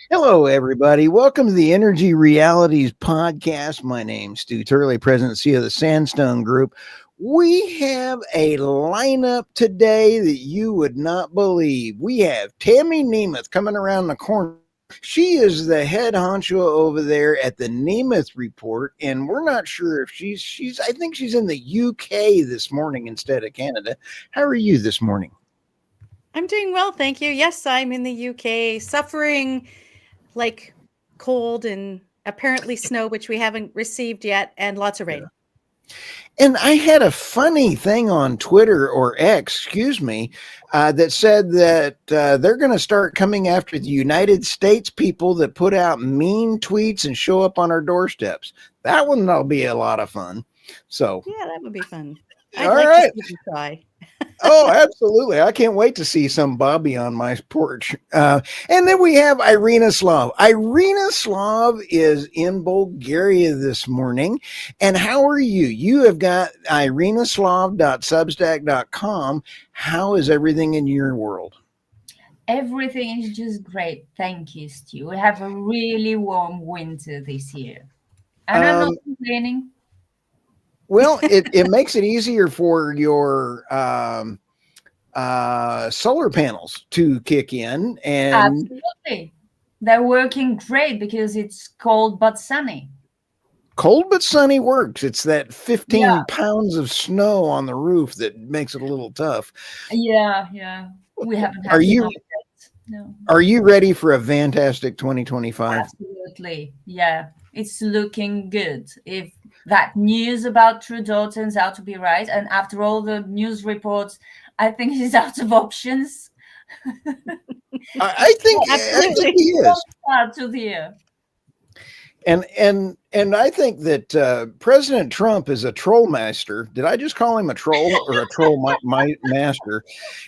Hello, everybody. Welcome to the Energy Realities Podcast. My name's Stu Turley, President and CEO of the Sandstone Group. We have a lineup today that you would not believe. We have Tammy Nemeth coming around the corner. She is the head honcho over there at the Nemeth Report, and we're not sure if she's I think she's in the UK this morning instead of Canada. How are you this morning? I'm doing well, thank you. Yes, I'm in the UK, suffering like cold and apparently snow, which we haven't received yet, and lots of rain. And I had a funny thing on Twitter or X, excuse me, that said that they're going to start coming after the United States people that put out mean tweets and show up on our doorsteps. That one will be a lot of fun. So yeah, that would be fun. I'd like to see you try. Oh, absolutely. I can't wait to see some Bobby on my porch. And then we have Irina Slav. Irina Slav is in Bulgaria this morning. And how are you? You have got irinaslav.substack.com. How is everything in your world? Everything is just great. Thank you, Stu. We have a really warm winter this year. And I'm not complaining. Well, it makes it easier for your solar panels to kick in. And absolutely. They're working great because it's cold but sunny. Cold but sunny works. It's that 15 pounds of snow on the roof that makes it a little tough. Yeah. We haven't had snow yet. No. Are you ready for a fantastic 2025? Absolutely. Yeah. It's looking good. If that news about Trudeau turns out to be right, and after all the news reports, I think he's out of options. I think he is. Sad to hear. And I think that President Trump is a troll master. Did I just call him a troll or a troll master?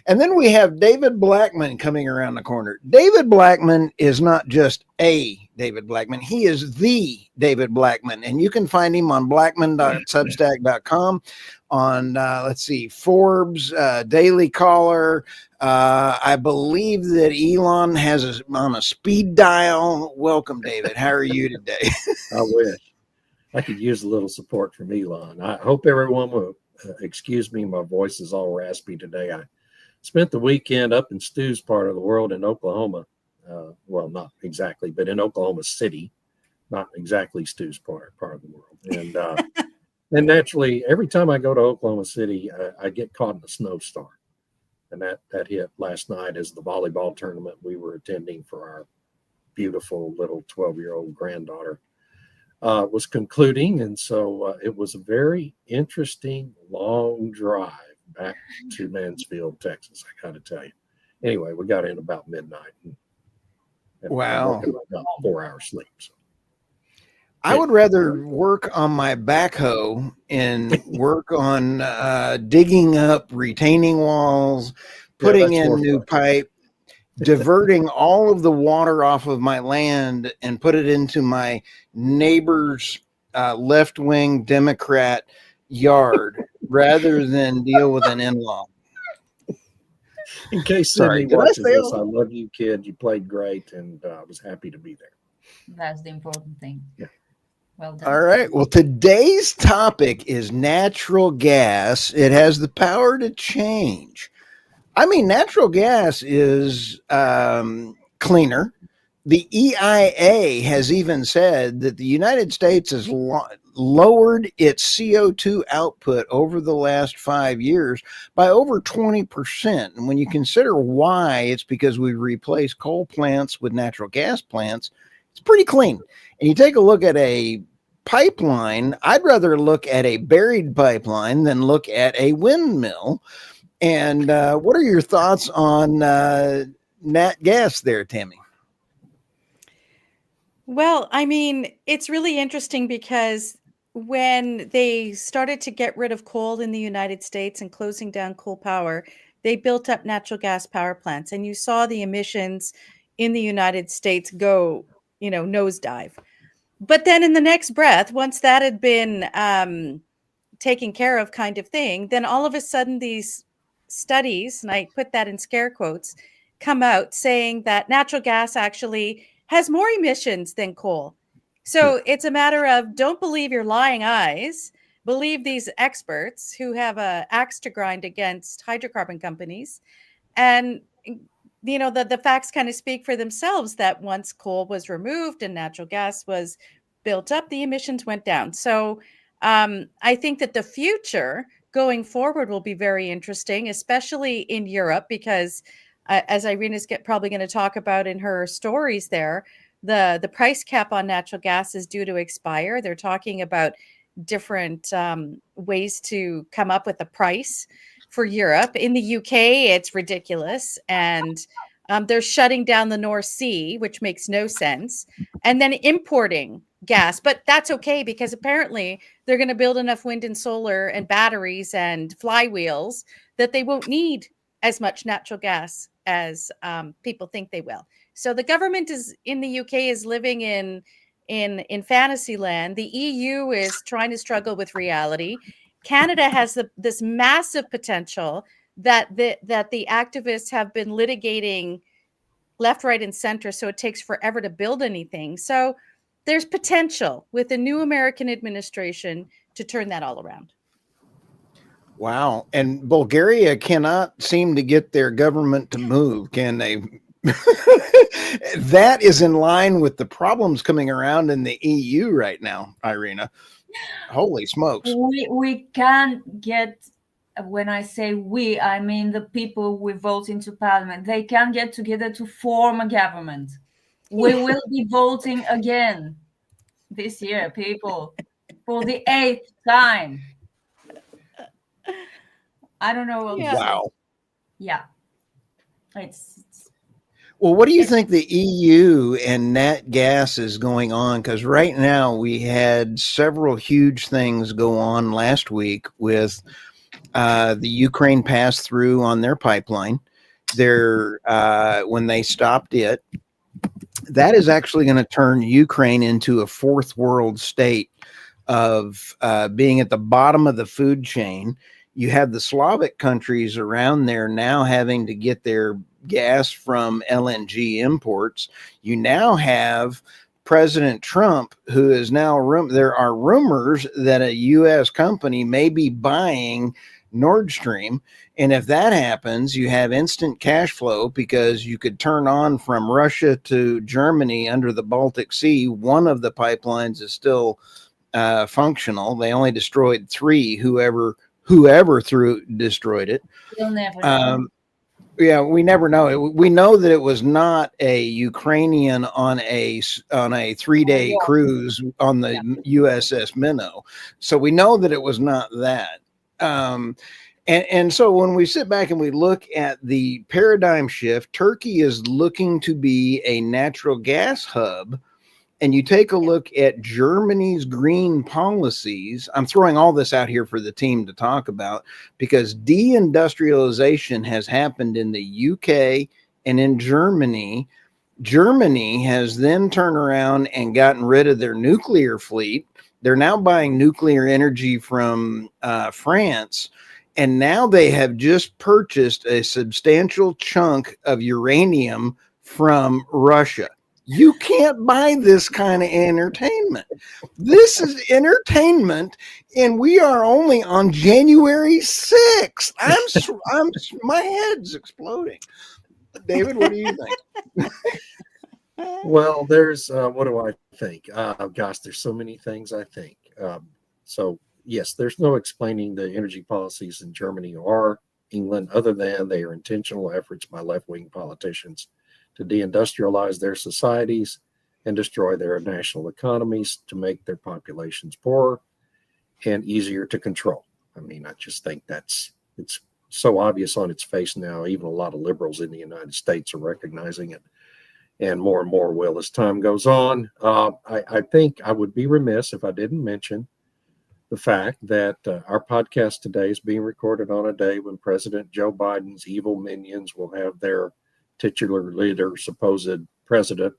And then we have David Blackmon coming around the corner. David Blackmon is not just a David Blackmon. He is the David Blackmon. And you can find him on blackmon.substack.com, on, let's see, Forbes, Daily Caller. I believe that Elon has us on a speed dial. Welcome, David. How are you today? I wish I could use a little support from Elon. I hope everyone will excuse me. My voice is all raspy today. I spent the weekend up in Stu's part of the world in Oklahoma. Well, not exactly, but in Oklahoma City, not exactly Stu's part of the world. And and naturally, every time I go to Oklahoma City, I get caught in a snowstorm. And that hit last night as the volleyball tournament we were attending for our beautiful little 12-year-old granddaughter was concluding. And so it was a very interesting, long drive back to Mansfield, Texas, I got to tell you. Anyway, we got in about midnight. And wow. I got 4 hours sleep. So. I would rather work on my backhoe and work on digging up retaining walls, putting in new pipe, diverting all of the water off of my land and put it into my neighbor's left-wing Democrat yard rather than deal with an in-law. In case Sydney watches this, I love you, kid. You played great, and I was happy to be there. That's the important thing. Yeah. Well done. All right. Well, today's topic is natural gas. It has the power to change. I mean, natural gas is cleaner. The EIA has even said that the United States has lowered its CO2 output over the last 5 years by over 20%. And when you consider why, it's because we replaced coal plants with natural gas plants. It's pretty clean. And you take a look at a pipeline, I'd rather look at a buried pipeline than look at a windmill. And what are your thoughts on nat gas there, Tammy? Well, I mean, it's really interesting because when they started to get rid of coal in the United States and closing down coal power, they built up natural gas power plants. And you saw the emissions in the United States go, nosedive. But then in the next breath, once that had been, taken care of kind of thing, then all of a sudden these studies, and I put that in scare quotes, come out saying that natural gas actually has more emissions than coal. So it's a matter of don't believe your lying eyes, believe these experts who have a axe to grind against hydrocarbon companies. And the facts kind of speak for themselves that once coal was removed and natural gas was built up, the emissions went down. So I think that the future going forward will be very interesting, especially in Europe, because as Irina's probably going to talk about in her stories there, the price cap on natural gas is due to expire. They're talking about different ways to come up with a price for Europe. In the UK, it's ridiculous. And they're shutting down the North Sea, which makes no sense, and then importing gas. But that's okay because apparently they're going to build enough wind and solar and batteries and flywheels that they won't need as much natural gas as people think they will. So the government in the UK is living in fantasy land. The EU is trying to struggle with reality. Canada has this massive potential that the activists have been litigating left, right, and center. So it takes forever to build anything. So there's potential with the new American administration to turn that all around. Wow. And Bulgaria cannot seem to get their government to move, can they? That is in line with the problems coming around in the EU right now, Irina. Holy smokes. We can't get, when I say we, I mean the people we vote into parliament. They can't get together to form a government. We will be voting again this year, people, for the 8th time. I don't know what to say. Wow. Yeah. It's Well, what do you think the EU and nat gas is going on? Because right now we had several huge things go on last week with the Ukraine pass through on their pipeline. When they stopped it, that is actually going to turn Ukraine into a fourth world state of being at the bottom of the food chain. You have the Slavic countries around there now having to get their gas from LNG imports. You now have President Trump, who is now there are rumors that a U.S. company may be buying Nord Stream. And if that happens, you have instant cash flow because you could turn on from Russia to Germany under the Baltic Sea. One of the pipelines is still functional. They only destroyed 3, whoever destroyed it. You'll never know. Yeah, we never know. We know that it was not a Ukrainian on a 3-day cruise on the USS Minnow. So we know that it was not that. And so when we sit back and we look at the paradigm shift, Turkey is looking to be a natural gas hub. And you take a look at Germany's green policies. I'm throwing all this out here for the team to talk about because deindustrialization has happened in the UK and in Germany. Germany has then turned around and gotten rid of their nuclear fleet. They're now buying nuclear energy from France. And now they have just purchased a substantial chunk of uranium from Russia. You can't buy this kind of entertainment. This is entertainment, and we are only on January 6th. My head's exploding. David, what do you think? Well, there's what do I think? Gosh, there's so many things I think. So yes, there's no explaining the energy policies in Germany or England other than they are intentional efforts by left-wing politicians to deindustrialize their societies and destroy their national economies to make their populations poorer and easier to control. I mean, I just think it's so obvious on its face now. Even a lot of liberals in the United States are recognizing it, and more will as time goes on. I think I would be remiss if I didn't mention the fact that our podcast today is being recorded on a day when President Joe Biden's evil minions will have their titular leader, supposed president,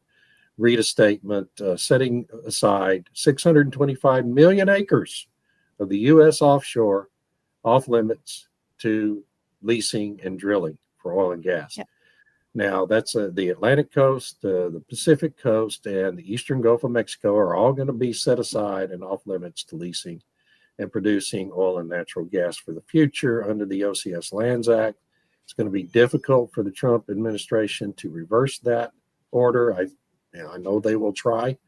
read a statement setting aside 625 million acres of the U.S. offshore off limits to leasing and drilling for oil and gas. Yep. Now, that's the Atlantic coast, the Pacific coast, and the eastern Gulf of Mexico are all going to be set aside and off limits to leasing and producing oil and natural gas for the future under the OCS Lands Act. It's going to be difficult for the Trump administration to reverse that order. I know they will try,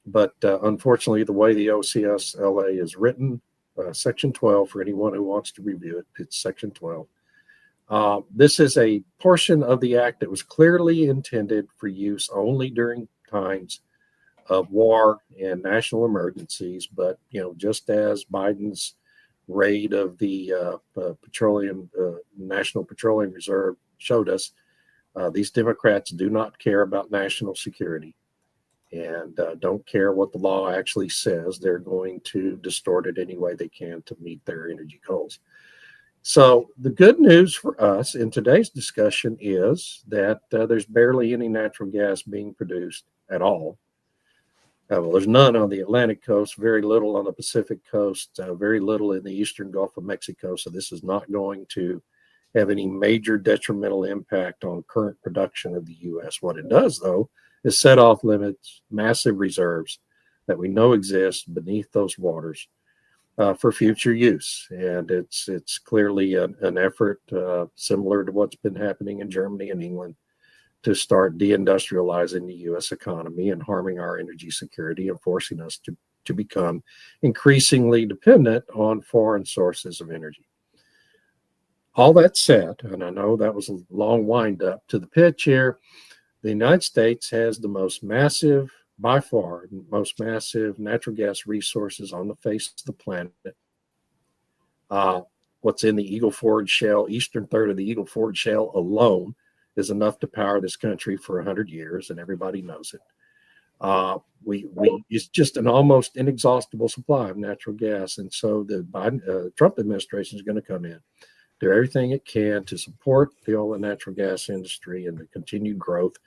but unfortunately, the way the OCS LA is written, Section 12, for anyone who wants to review it, it's Section 12. This is a portion of the act that was clearly intended for use only during times of war and national emergencies. But, just as Biden's raid of the National Petroleum Reserve showed us, these Democrats do not care about national security and don't care what the law actually says. They're going to distort it any way they can to meet their energy goals. So the good news for us in today's discussion is that there's barely any natural gas being produced at all. Well, there's none on the Atlantic coast, very little on the Pacific coast, very little in the eastern Gulf of Mexico. So this is not going to have any major detrimental impact on current production of the U.S. What it does, though, is set off limits, massive reserves that we know exist beneath those waters for future use. And it's clearly an effort similar to what's been happening in Germany and England to start deindustrializing the U.S. economy and harming our energy security and forcing us to become increasingly dependent on foreign sources of energy. All that said, and I know that was a long wind up to the pitch here, the United States has the most massive, by far, most massive natural gas resources on the face of the planet. What's in the Eagle Ford Shale, eastern third of the Eagle Ford Shale alone, is enough to power this country for 100 years, and everybody knows it. It's just an almost inexhaustible supply of natural gas, and so the Biden, Trump administration is going to come in, do everything it can to support the oil and natural gas industry and the continued growth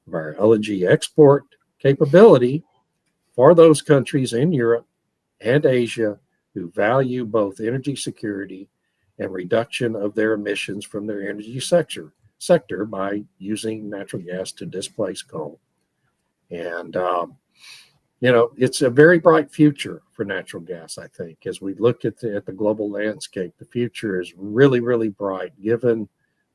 of our LNG export capability for those countries in Europe and Asia who value both energy security and reduction of their emissions from their energy sector by using natural gas to displace coal. And, it's a very bright future for natural gas, I think. As we look at the global landscape, the future is really, really bright, given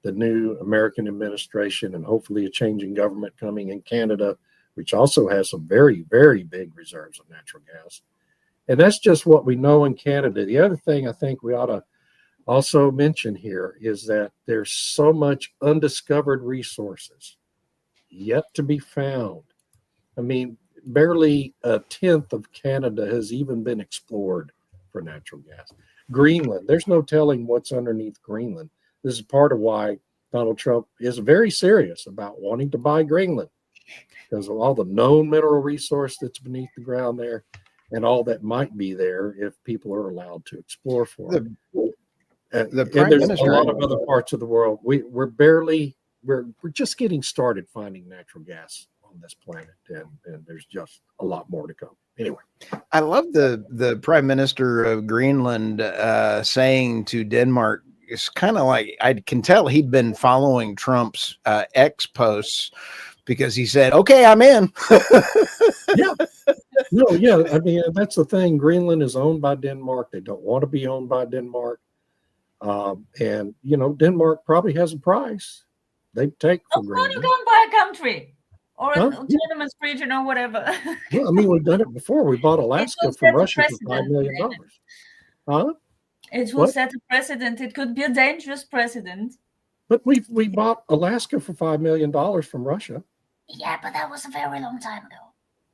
the new American administration and hopefully a changing government coming in Canada, which also has some very, very big reserves of natural gas. And that's just what we know in Canada. The other thing I think we ought to also mention here is that there's so much undiscovered resources yet to be found. I mean, barely a tenth of Canada has even been explored for natural gas. Greenland, there's no telling what's underneath Greenland. This is part of why Donald Trump is very serious about wanting to buy Greenland, because of all the known mineral resource that's beneath the ground there and all that might be there if people are allowed to explore for it. And there's a lot of other parts of the world. We're just getting started finding natural gas on this planet, and there's just a lot more to come. Anyway, I love the Prime Minister of Greenland saying to Denmark, it's kind of like, I can tell he'd been following Trump's X posts, because he said, "Okay, I'm in." Yeah. No, yeah. I mean, that's the thing. Greenland is owned by Denmark. They don't want to be owned by Denmark. And, Denmark probably has a price they take for Greenland. You can't buy a country or an autonomous region or whatever. Well, I mean, we've done it before. We bought Alaska from Russia for $5 million. Huh? It will set a precedent. It could be a dangerous precedent. But we bought Alaska for $5 million from Russia. Yeah, but that was a very long time ago.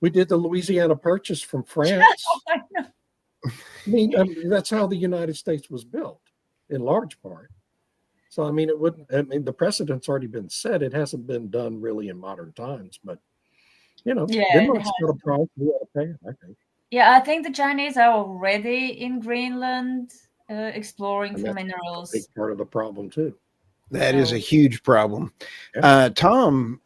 We did the Louisiana Purchase from France. I know. I mean, that's how the United States was built, in large part. So, I mean, the precedent's already been set. It hasn't been done really in modern times, but, Denmark's got a price we ought to pay it, I think. Yeah, I think the Chinese are already in Greenland exploring for minerals. That's a big part of the problem, too. That is So- a huge problem. Tom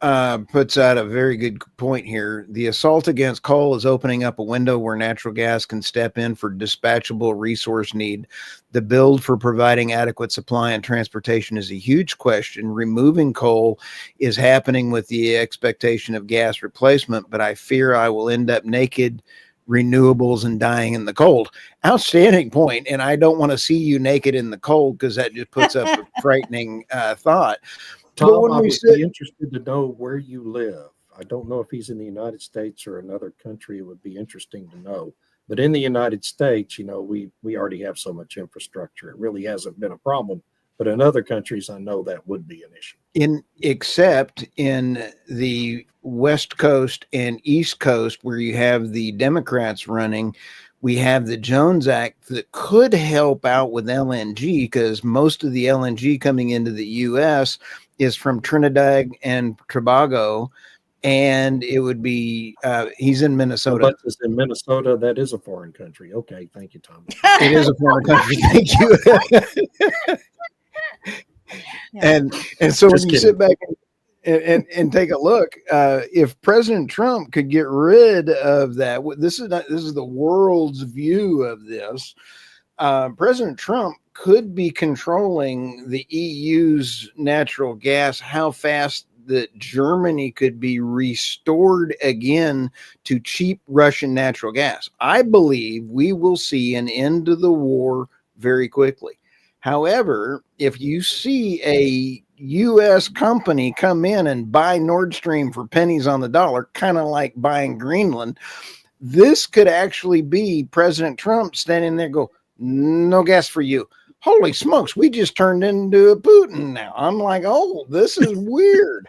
puts out a very good point here. The assault against coal is opening up a window where natural gas can step in for dispatchable resource need. The build for providing adequate supply and transportation is a huge question. Removing coal is happening with the expectation of gas replacement, but I fear I will end up naked, renewables, and dying in the cold. Outstanding point, and I don't want to see you naked in the cold because that just puts up a frightening thought. Tom, But when I we would sit, be interested to know where you live. I don't know if he's in the United States or another country. It would be interesting to know. But in the United States, we already have so much infrastructure. It really hasn't been a problem. But in other countries, I know that would be an issue. except in the West Coast and East Coast, where you have the Democrats running, we have the Jones Act that could help out with LNG, because most of the LNG coming into the U.S. is from Trinidad and Tobago, and it would be he's in Minnesota. But it's in Minnesota. That is a foreign country. Okay, thank you, Tom. It is a foreign country. Thank you. And so Just when you kidding. sit back and take a look, if President Trump could get rid of that, this is the world's view of this. President Trump could be controlling the EU's natural gas, how fast that Germany could be restored again to cheap Russian natural gas. I believe we will see an end to the war very quickly. However, if you see a U.S. company come in and buy Nord Stream for pennies on the dollar, kind of like buying Greenland, this could actually be President Trump standing there go, no gas for you. Holy smokes, we just turned into a Putin now. I'm like, oh, this is weird.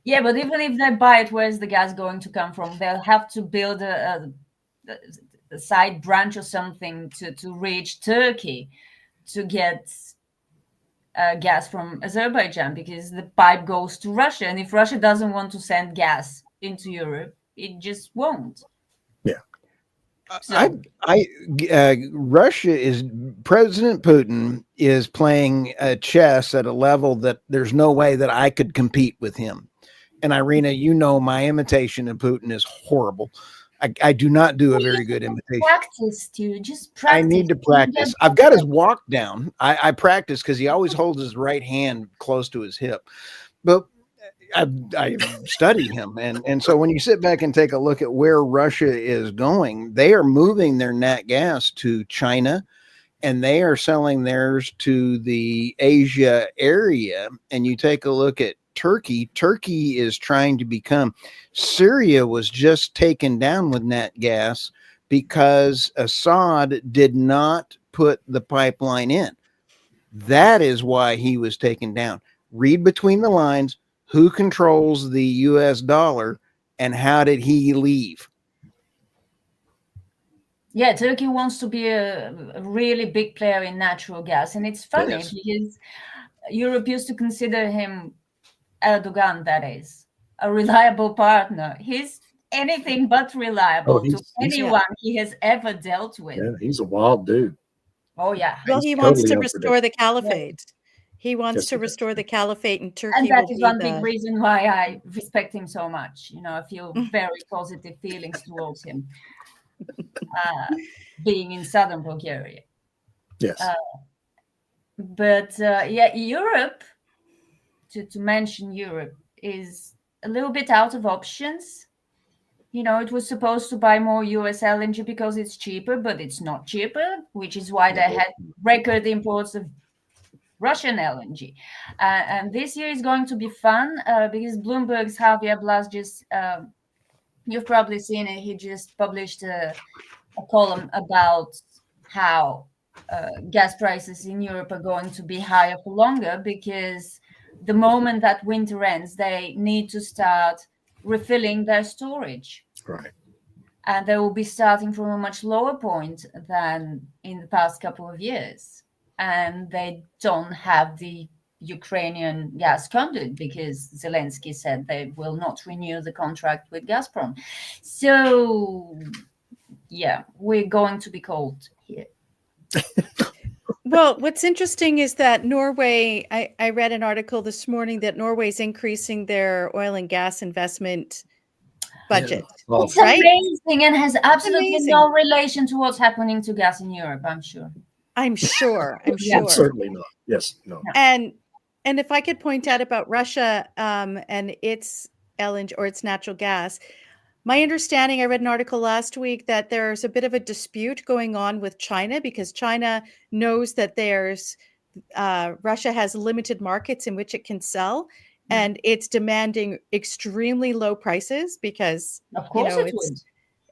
Yeah, but even if they buy it, where's the gas going to come from? They'll have to build a side branch or something to reach Turkey to get gas from Azerbaijan, because the pipe goes to Russia. And if Russia doesn't want to send gas into Europe, it just won't. Yeah. So, Russia is, President Putin is playing chess at a level that there's no way that I could compete with him. And Irina, my imitation of Putin is horrible. I do not do a very good imitation. Practice, dude. Just practice. I need to practice. I've got his walk down. I practice because he always holds his right hand close to his hip. But I study him. And so when you sit back and take a look at where Russia is going, they are moving their nat gas to China, and they are selling theirs to the Asia area. And you take a look at Turkey. Turkey is trying to become, Syria was just taken down with nat gas because Assad did not put the pipeline in. That is why he was taken down. Read between the lines. Who controls the US dollar, and how did he leave? Yeah, Turkey wants to be a really big player in natural gas. And it's funny because Europe used to consider him, Erdogan, that is, a reliable partner. He's anything but reliable to anyone he has ever dealt with. Yeah, he's a wild dude. Oh, yeah. Well, he wants to restore the caliphate. He wants to restore the caliphate in Turkey. And that is one big reason why I respect him so much. I feel very positive feelings towards him. Being in southern Bulgaria. Yes. But Europe, to mention Europe, is a little bit out of options. It was supposed to buy more US LNG because it's cheaper, but it's not cheaper, which is why they had record imports of Russian LNG. And this year is going to be fun because Bloomberg's Javier Blas just, you've probably seen it, he just published a column about how gas prices in Europe are going to be higher for longer, because the moment that winter ends, they need to start refilling their storage. Right. And they will be starting from a much lower point than in the past couple of years. And they don't have the Ukrainian gas conduit because Zelensky said they will not renew the contract with Gazprom. So, yeah, we're going to be cold here. Well, what's interesting is that Norway, I read an article this morning that Norway's increasing their oil and gas investment budget. Yeah. It's Right? amazing and has absolutely amazing. no relation to what's happening to gas in Europe, I'm sure. I'm sure. I'm Yeah. sure. Certainly not. Yes, no. And if I could point out about Russia and its LNG or its natural gas, my understanding, I read an article last week that there's a bit of a dispute going on with China because China knows that Russia has limited markets in which it can sell, and it's demanding extremely low prices because, Of course it would.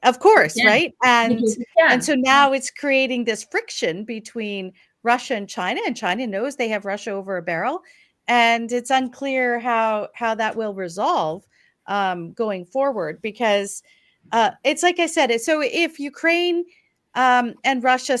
of course, Yeah. right? And Because it can. and so now it's creating this friction between Russia and China knows they have Russia over a barrel, and it's unclear how that will resolve going forward because it's like I said, so if Ukraine and Russia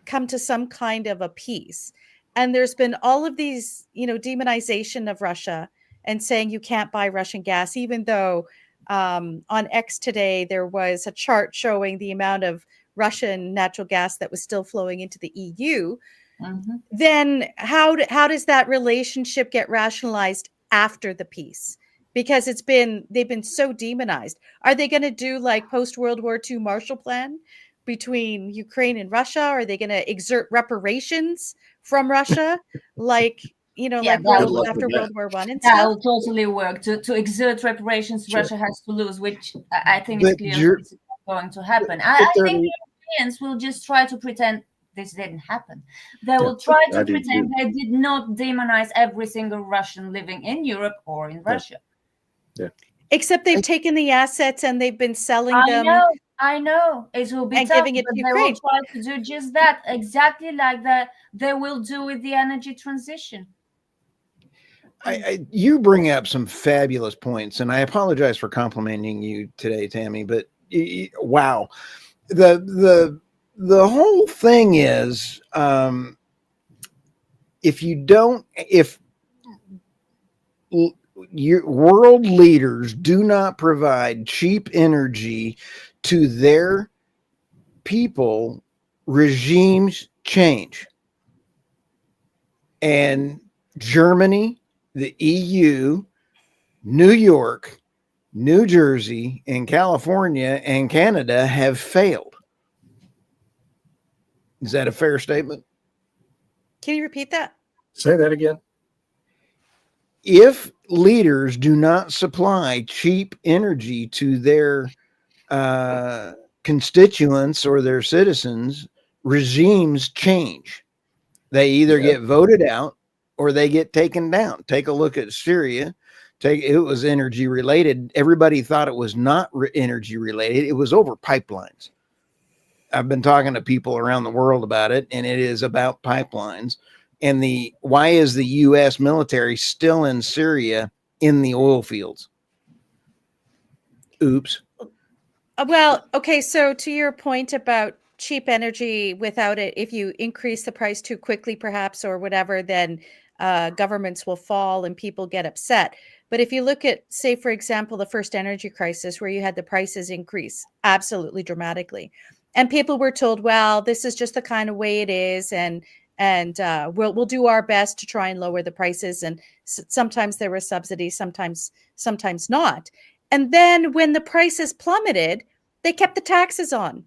come to some kind of a peace, and there's been all of these, demonization of Russia and saying you can't buy Russian gas, even though on X today there was a chart showing the amount of Russian natural gas that was still flowing into the EU. Mm-hmm. Then how does that relationship get rationalized after the peace? Because they've been so demonized. Are they going to do like post World War II Marshall Plan between Ukraine and Russia? Are they going to exert reparations from Russia, like like after World War I and that stuff? will totally work. To exert reparations, sure. Russia has to lose, which I think is clear is going to happen. I think the Europeans will just try to pretend this didn't happen. They will try to pretend they did not demonize every single Russian living in Europe or in Russia. Yeah. Except they've taken the assets and they've been selling them. I know. It will be and tough, giving it but to they Ukraine. will try to do just that, exactly like that they will do with the energy transition. You bring up some fabulous points, and I apologize for complimenting you today, Tammy, but wow. The whole thing is, if your world leaders do not provide cheap energy to their people, regimes change. And Germany, the EU, New York, New Jersey, and California and Canada have failed. Is that a fair statement? Can you repeat that? Say that again. If leaders do not supply cheap energy to their constituents or their citizens, regimes change. They either get voted out or they get taken down. Take a look at Syria. It was energy related. Everybody thought it was not energy related. It was over pipelines. I've been talking to people around the world about it, and it is about pipelines. And why is the U.S. military still in Syria in the oil fields? Oops. Well, okay. So to your point about cheap energy without it, if you increase the price too quickly, perhaps, or whatever, then governments will fall and people get upset. But if you look at, say, for example, the first energy crisis where you had the prices increase absolutely dramatically, and people were told, well, this is just the kind of way it is, and we'll do our best to try and lower the prices. And sometimes there were subsidies, sometimes not. And then when the prices plummeted, they kept the taxes on.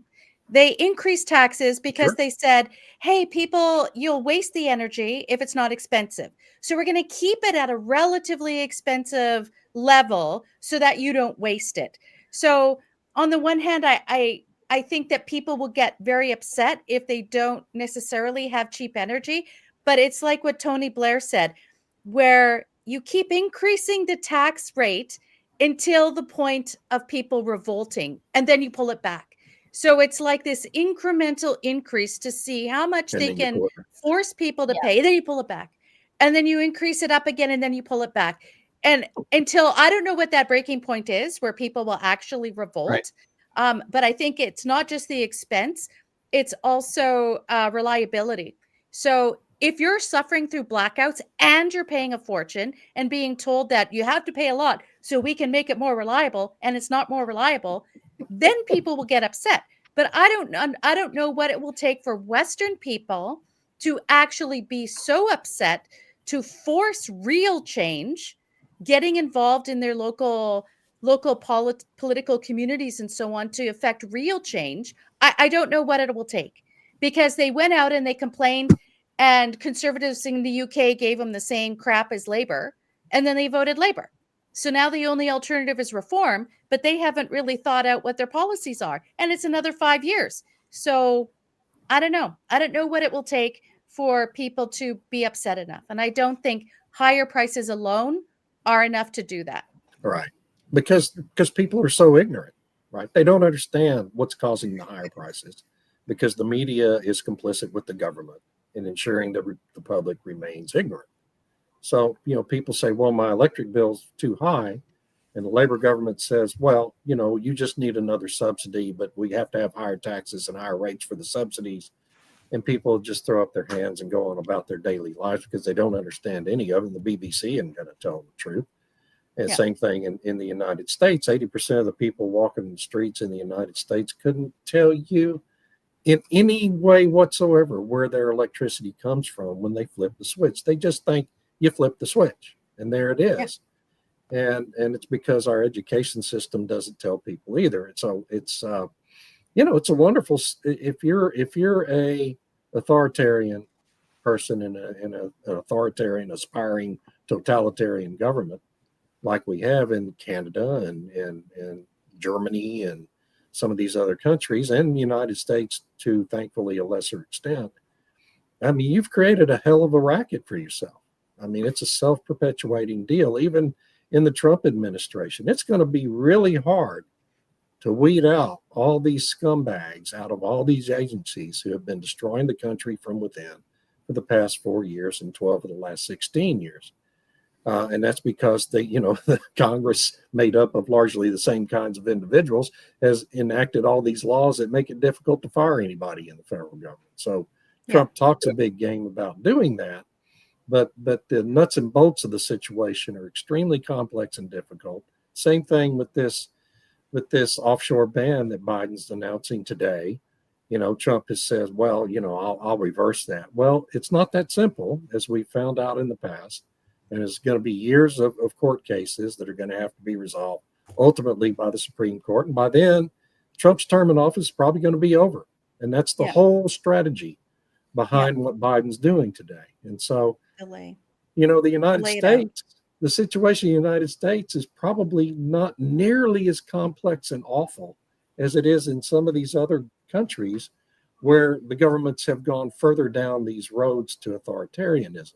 They increased taxes because they said, hey, people, you'll waste the energy if it's not expensive. So we're going to keep it at a relatively expensive level so that you don't waste it. So on the one hand, I think that people will get very upset if they don't necessarily have cheap energy. But it's like what Tony Blair said, where you keep increasing the tax rate until the point of people revolting, and then you pull it back. So it's like this incremental increase to see how much they can force people to pay. Then you pull it back, and then you increase it up again, and then you pull it back. And until I don't know what that breaking point is where people will actually revolt. Right. But I think it's not just the expense, it's also reliability. So if you're suffering through blackouts and you're paying a fortune and being told that you have to pay a lot so we can make it more reliable, and it's not more reliable, then people will get upset. But I don't know what it will take for Western people to actually be so upset to force real change, getting involved in their local political communities and so on to affect real change. I don't know what it will take, because they went out and they complained, and conservatives in the UK gave them the same crap as Labour, and then they voted Labour. So now the only alternative is reform, but they haven't really thought out what their policies are. And it's another 5 years. So I don't know. I don't know what it will take for people to be upset enough. And I don't think higher prices alone are enough to do that. Right. Because people are so ignorant, right? They don't understand what's causing the higher prices, because the media is complicit with the government in ensuring that the public remains ignorant. So, people say, well, my electric bill's too high. And the Labor government says, well, you just need another subsidy, but we have to have higher taxes and higher rates for the subsidies. And people just throw up their hands and go on about their daily lives because they don't understand any of it. The BBC isn't going to tell them the truth. And same thing in the United States. 80% of the people walking the streets in the United States couldn't tell you in any way whatsoever where their electricity comes from when they flip the switch. They just think you flip the switch and there it is. Yeah. And it's because our education system doesn't tell people either. It's a wonderful, if you're a authoritarian person in an authoritarian, aspiring totalitarian government like we have in Canada and Germany and some of these other countries, and the United States to thankfully a lesser extent, I mean, you've created a hell of a racket for yourself. I mean, it's a self-perpetuating deal. Even in the Trump administration, it's going to be really hard to weed out all these scumbags out of all these agencies who have been destroying the country from within for the past 4 years and 12 of the last 16 years. And that's because the Congress, made up of largely the same kinds of individuals, has enacted all these laws that make it difficult to fire anybody in the federal government. So Trump talks a big game about doing that, but the nuts and bolts of the situation are extremely complex and difficult. Same thing with this offshore ban that Biden's announcing today. Trump has said, well, I'll reverse that. Well, it's not that simple, as we found out in the past. And it's going to be years of court cases that are going to have to be resolved ultimately by the Supreme Court. And by then, Trump's term in office is probably going to be over. And that's the whole strategy behind what Biden's doing today. And so, the United States, the situation in the United States is probably not nearly as complex and awful as it is in some of these other countries where the governments have gone further down these roads to authoritarianism.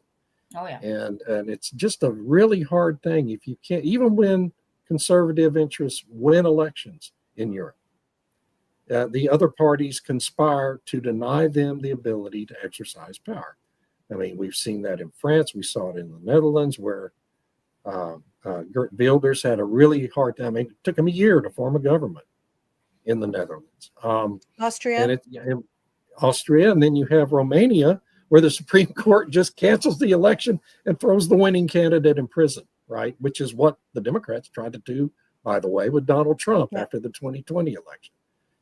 Oh, yeah. And it's just a really hard thing if you can't, even when conservative interests win elections in Europe, the other parties conspire to deny them the ability to exercise power. I mean, we've seen that in France. We saw it in the Netherlands, where Geert Wilders had a really hard time. I mean, it took him a year to form a government in the Netherlands. Austria. Austria, and then you have Romania, where the Supreme Court just cancels the election and throws the winning candidate in prison, right? Which is what the Democrats tried to do, by the way, with Donald Trump after the 2020 election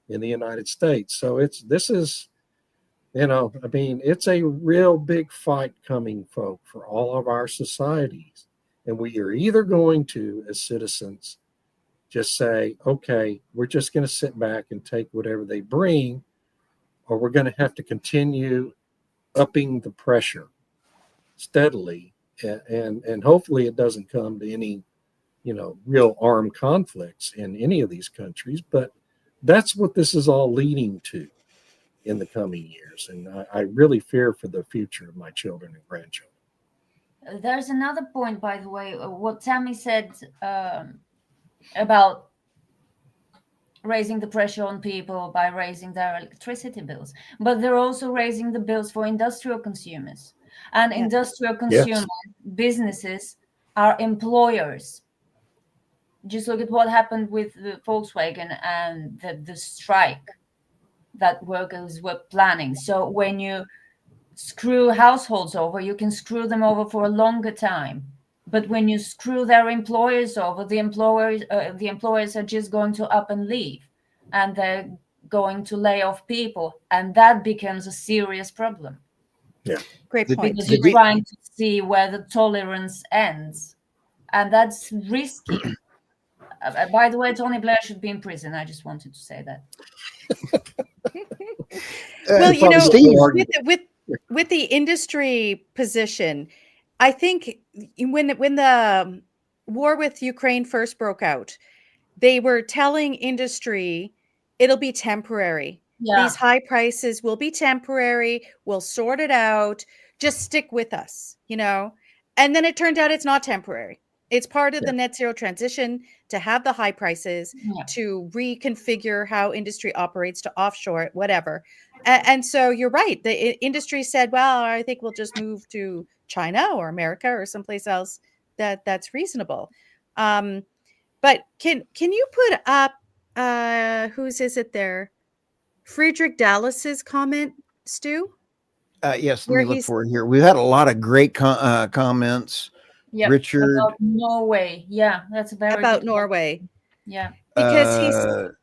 in the United States. So it's a real big fight coming, folk, for all of our societies. And we are either going to, as citizens, just say, okay, we're just going to sit back and take whatever they bring, or we're going to have to continue upping the pressure steadily, and hopefully it doesn't come to any real armed conflicts in any of these countries. But that's what this is all leading to in the coming years, and I really fear for the future of my children and grandchildren. There's another point, by the way, what Tammy said about raising the pressure on people by raising their electricity bills, but they're also raising the bills for industrial consumers. And industrial consumers, businesses are employers. Just look at what happened with the Volkswagen and the strike that workers were planning. So when you screw households over, you can screw them over for a longer time. But when you screw their employers over, the employers are just going to up and leave, and they're going to lay off people, and that becomes a serious problem. Great The- point. because the you're de- trying to see where the tolerance ends, and that's risky. By the way, Tony Blair should be in prison. I just wanted to say that. Well, you probably know, Steve, with the industry position, I think when the war with Ukraine first broke out, they were telling industry it'll be temporary. Yeah. These high prices will be temporary. We'll sort it out. Just stick with us, you know? And then it turned out it's not temporary. It's part of the net zero transition to have the high prices, Yeah. to reconfigure how industry operates, to offshore it, whatever. And so you're right. The industry said, well, I think we'll just move to China or America or someplace else that's reasonable. But can you put up whose is it there? Friedrich Dallas's comment, Stu? yes, let Where me look he's for it here. We've had a lot of great comments. Yep. Richard, About Norway. Yeah, that's a very about good Norway. Point. Yeah. Because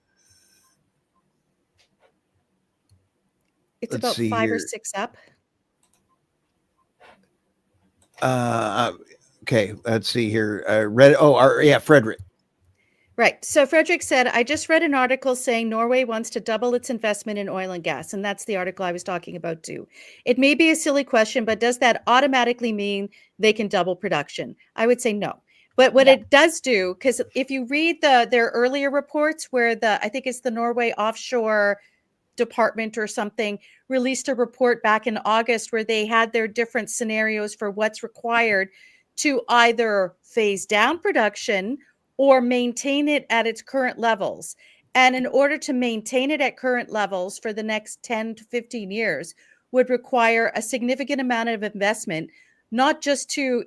it's let's about see 5 or here. 6 up. Okay, let's see here. Frederick. Right. So Frederick said, I just read an article saying Norway wants to double its investment in oil and gas. And that's the article I was talking about too. It may be a silly question, but does that automatically mean they can double production? I would say no. But what it does do, because if you read their earlier reports where I think it's the Norway offshore department or something released a report back in August where they had their different scenarios for what's required to either phase down production or maintain it at its current levels. And in order to maintain it at current levels for the next 10 to 15 years would require a significant amount of investment, not just to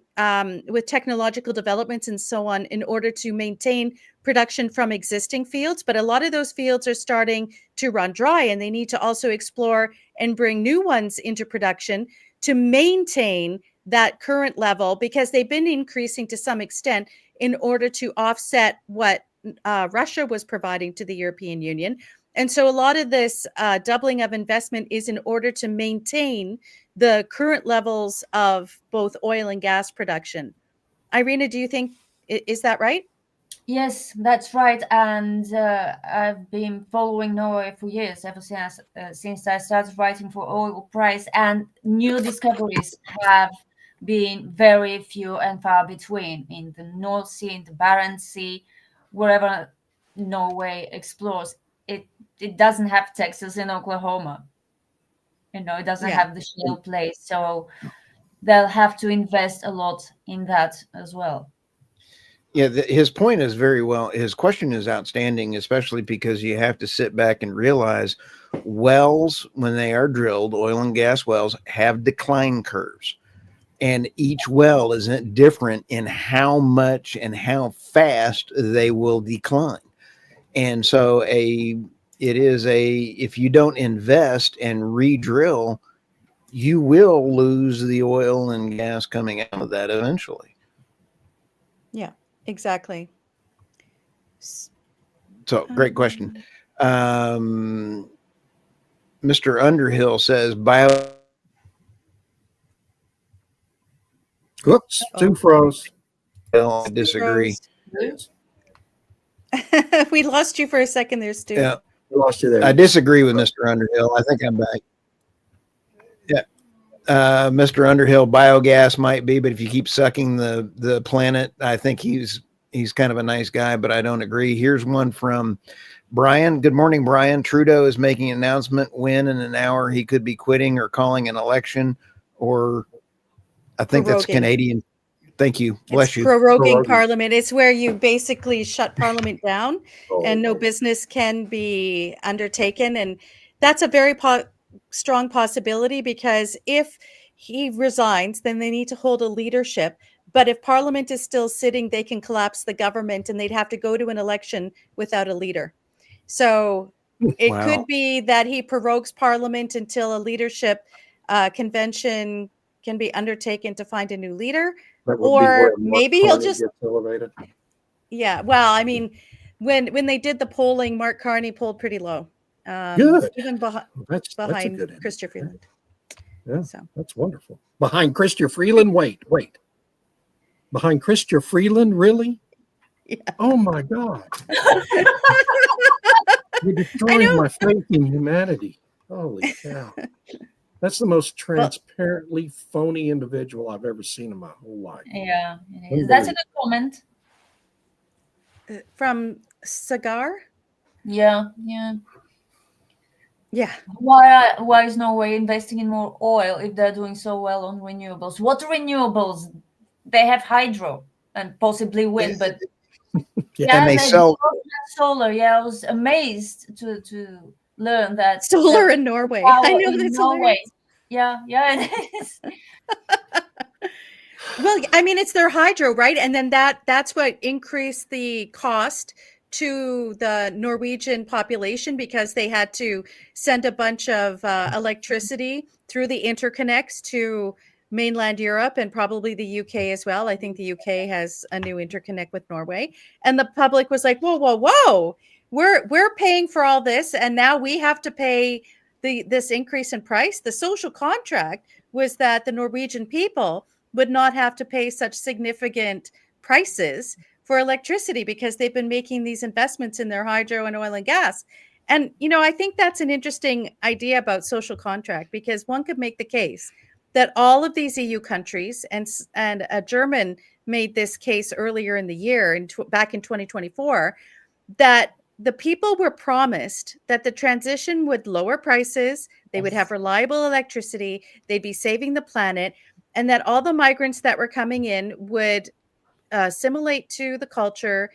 with technological developments and so on, in order to maintain production from existing fields. But a lot of those fields are starting to run dry, and they need to also explore and bring new ones into production to maintain that current level, because they've been increasing to some extent in order to offset what Russia was providing to the European Union. And so a lot of this doubling of investment is in order to maintain the current levels of both oil and gas production. Irina, do you think, is that right? Yes, that's right. And I've been following Norway for years, ever since I started writing for Oil Price, and new discoveries have been very few and far between in the North Sea, in the Barents Sea, wherever Norway explores. It doesn't have Texas and Oklahoma. It doesn't have the shale place. So they'll have to invest a lot in that as well. Yeah, his point is his question is outstanding, especially because you have to sit back and realize wells, when they are drilled, oil and gas wells have decline curves. And each well is different in how much and how fast they will decline. And so if you don't invest and re-drill, you will lose the oil and gas coming out of that eventually. Yeah, exactly. So great question. Mr. Underhill says Whoops, Stu froze. I disagree. We lost you for a second there, Stu. Yeah, I lost you there. I disagree with Mr. Underhill. I think I'm back. Yeah. Mr. Underhill, biogas might be, but if you keep sucking the planet, I think he's kind of a nice guy, but I don't agree. Here's one from Brian. Good morning, Brian. Trudeau is making an announcement when in an hour he could be quitting or calling an election, or I think that's Canadian. Thank you. Bless you. Proroguing Parliament. It's where you basically shut Parliament down and no business can be undertaken. And that's a very strong possibility, because if he resigns, then they need to hold a leadership. But if Parliament is still sitting, they can collapse the government and they'd have to go to an election without a leader. So it could be that he prorogues Parliament until a leadership convention can be undertaken to find a new leader. Or maybe he'll just elevated. Yeah, well, I mean, when they did the polling, Mark Carney polled pretty low, Good. even behind That's a good Chrystia Freeland. Yeah, So that's wonderful. Behind Chrystia Freeland, wait. Behind Chrystia Freeland, really? yeah. Oh my God. You're I destroying know. my faith in humanity. Holy cow. That's the most Well, transparently phony individual I've ever seen in my whole life. Yeah, it is. That's a good comment. from Cigar. Yeah. Yeah. Why is Norway investing in more oil if they're doing so well on renewables? What renewables? They have hydro and possibly wind, but And they they sell. do have solar. Yeah, I was amazed to learn that Solar the in Norway. I power know in that's Norway. hilarious. Yeah, it is. Well, I mean, it's their hydro, right? And then that's what increased the cost to the Norwegian population because they had to send a bunch of electricity through the interconnects to mainland Europe and probably the UK as well. I think the UK has a new interconnect with Norway. And the public was like, whoa, whoa, whoa. We're paying for all this, and now we have to pay this increase in price. The social contract was that the Norwegian people would not have to pay such significant prices for electricity because they've been making these investments in their hydro and oil and gas. And, I think that's an interesting idea about social contract because one could make the case that all of these EU countries, and a German made this case earlier in the year, back in 2024, that the people were promised that the transition would lower prices, they would have reliable electricity, they'd be saving the planet, and that all the migrants that were coming in would assimilate to the culture,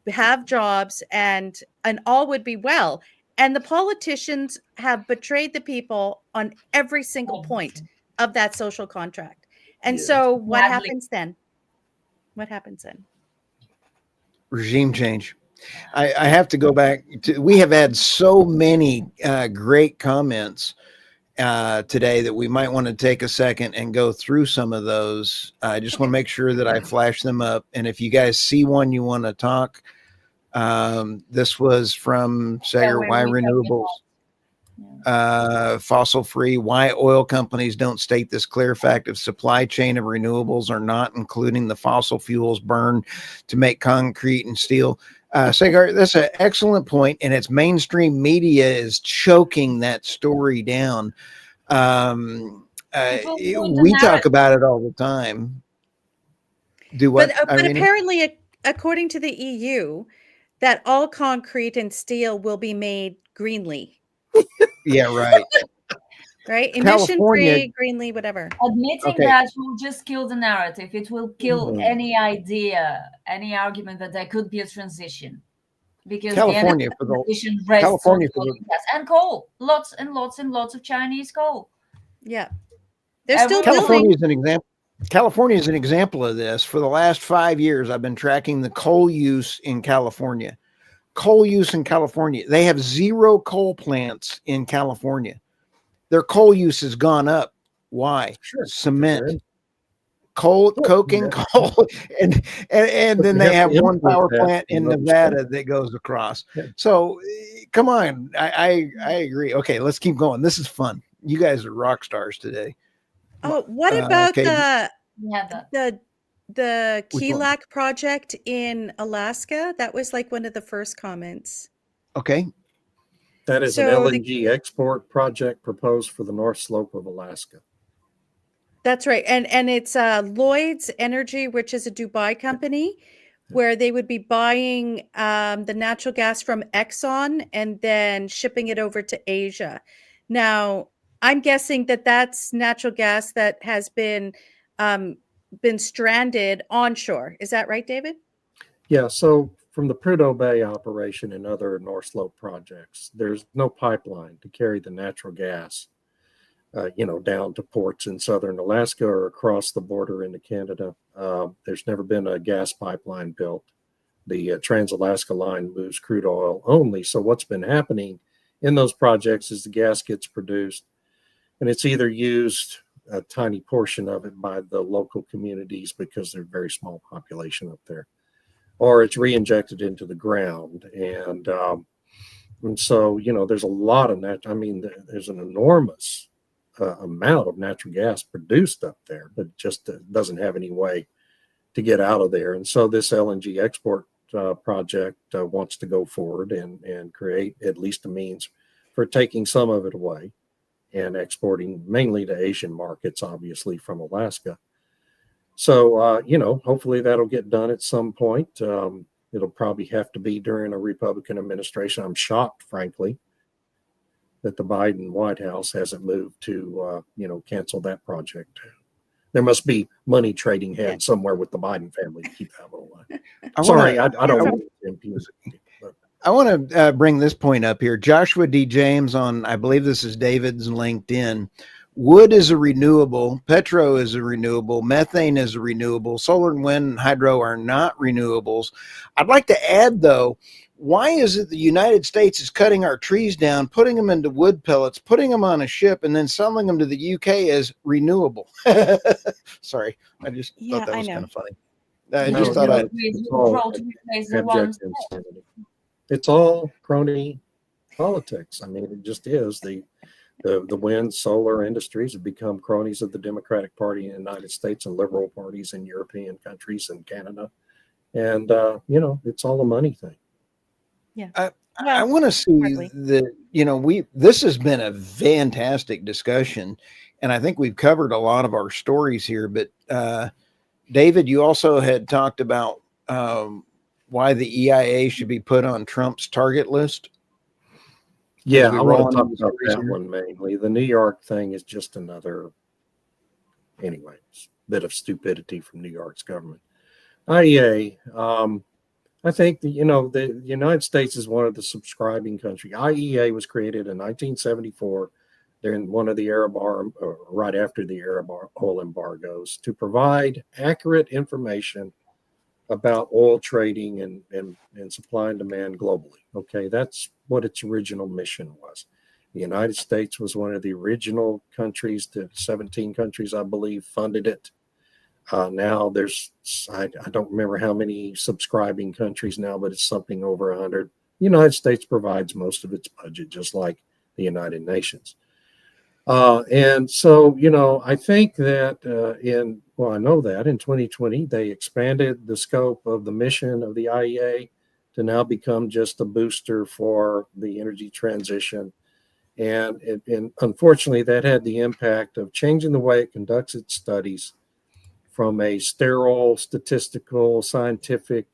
have jobs, and all would be well. And the politicians have betrayed the people on every single point of that social contract. And so what happens then? What happens then? Regime change. I have to go back to, we have had so many great comments today that we might want to take a second and go through some of those. I just want to make sure that I flash them up. And if you guys see one you want to talk, this was from Sager, why renewables, fossil free, why oil companies don't state this clear fact of supply chain of renewables are not including the fossil fuels burned to make concrete and steel. Sagar, that's an excellent point, and it's mainstream media is choking that story down. We talk about it all the time. Do what? But apparently, according to the EU, that all concrete and steel will be made greenly. Yeah, right. Right? Emission-free, greenly, whatever. Admitting that will just kill the narrative. It will kill any idea, any argument that there could be a transition. Because California for the gas and coal. Lots and lots and lots of Chinese coal. Yeah. They're still California building. is an example. California is an example of this. For the last 5 years, I've been tracking the coal use in California. Coal use in California. They have 0 coal plants in California. Their coal use has gone up. Why? Sure. Cement, coal, coking, coal, and then they have one power plant in Nevada that goes across. Yeah. So, come on, I agree. Okay, let's keep going. This is fun. You guys are rock stars today. Oh, what about the Keelak project in Alaska? That was like one of the first comments. Okay. That is an LNG export project proposed for the North Slope of Alaska. That's right. And it's Lloyd's Energy, which is a Dubai company, where they would be buying the natural gas from Exxon and then shipping it over to Asia. Now, I'm guessing that that's natural gas that has been stranded onshore. Is that right, David? Yeah. So from the Prudhoe Bay operation and other North Slope projects, there's no pipeline to carry the natural gas, down to ports in southern Alaska or across the border into Canada. There's never been a gas pipeline built. The Trans-Alaska line moves crude oil only. So what's been happening in those projects is the gas gets produced, and it's either used, a tiny portion of it, by the local communities because they're a very small population up there, or it's re-injected into the ground. And so, there's a lot of that. I mean, there's an enormous amount of natural gas produced up there, but just doesn't have any way to get out of there. And so this LNG export project wants to go forward and create at least a means for taking some of it away and exporting mainly to Asian markets, obviously from Alaska. So, hopefully that'll get done at some point. It'll probably have to be during a Republican administration. I'm shocked, frankly, that the Biden White House hasn't moved to, cancel that project. There must be money trading hands somewhere with the Biden family to keep that one alive. I don't want to impugn it. I want to bring this point up here. Joshua D. James on, I believe this is David's LinkedIn. Wood is a renewable, petro is a renewable, methane is a renewable, solar and wind and hydro are not renewables. I'd like to add, though, why is it the United States is cutting our trees down, putting them into wood pellets, putting them on a ship, and then selling them to the UK as renewable? Sorry, I just thought that was kind of funny. I just thought it's all crony politics. I mean, it just is. The wind, solar industries have become cronies of the Democratic Party in the United States and liberal parties in European countries and Canada. And, it's all a money thing. Yeah. I want to see that, this has been a fantastic discussion, and I think we've covered a lot of our stories here. But David, you also had talked about why the EIA should be put on Trump's target list. Yeah, I want to talk about that one mainly. The New York thing is just another, bit of stupidity from New York's government. IEA, I think the United States is one of the subscribing countries. IEA was created in 1974 during one of the right after the Arab oil embargoes to provide accurate information about oil trading and supply and demand globally. Okay, that's what its original mission was. The United States was one of the original countries. The 17 countries, I believe, funded it. Now there's, I don't remember how many subscribing countries now, but it's something over 100. The United States provides most of its budget, just like the United Nations. And so, I think that I know that in 2020, they expanded the scope of the mission of the IEA to now become just a booster for the energy transition. And unfortunately, that had the impact of changing the way it conducts its studies from a sterile, statistical, scientific,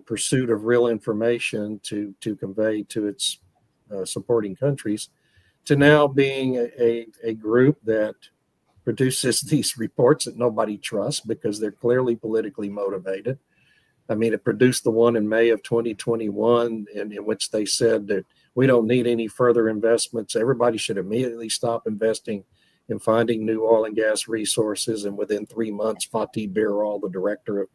pursuit of real information to convey to its supporting countries, to now being a group that produces these reports that nobody trusts because they're clearly politically motivated. I mean, it produced the one in May of 2021 in which they said that we don't need any further investments. Everybody should immediately stop investing in finding new oil and gas resources. And within 3 months, Fatih Birol, the director of